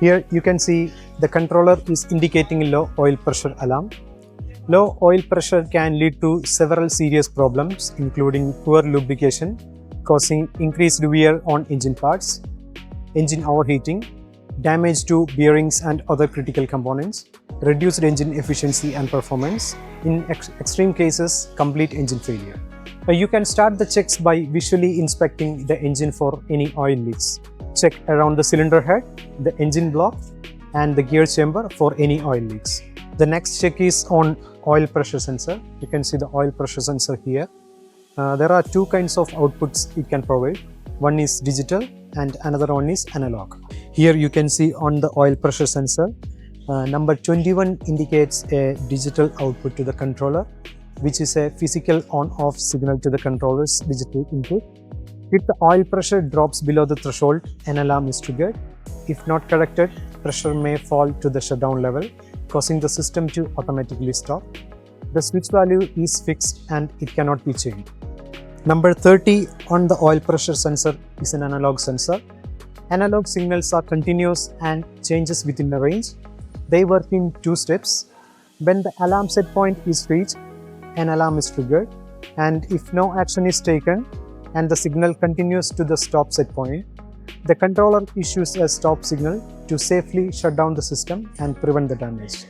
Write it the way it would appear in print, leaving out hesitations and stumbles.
Here you can see the controller is indicating low oil pressure alarm. Low oil pressure can lead to several serious problems, including poor lubrication, causing increased wear on engine parts, engine overheating, damage to bearings and other critical components, reduced engine efficiency and performance, in extreme cases, complete engine failure. You can start the checks by visually inspecting the engine for any oil leaks. Check around the cylinder head, the engine block, and the gear chamber for any oil leaks. The next check is on oil pressure sensor. You can see the oil pressure sensor here. There are two kinds of outputs it can provide. One is digital and another one is analog. Here you can see on the oil pressure sensor, number 21 indicates a digital output to the controller, which is a physical on-off signal to the controller's digital input. If the oil pressure drops below the threshold, an alarm is triggered. If not corrected, pressure may fall to the shutdown level, causing the system to automatically stop. The switch value is fixed and it cannot be changed. Number 30 on the oil pressure sensor is an analog sensor. Analog signals are continuous and changes within a range. They work in two steps. When the alarm set point is reached, an alarm is triggered, and if no action is taken and the signal continues to the stop set point, the controller issues a stop signal to safely shut down the system and prevent the damage.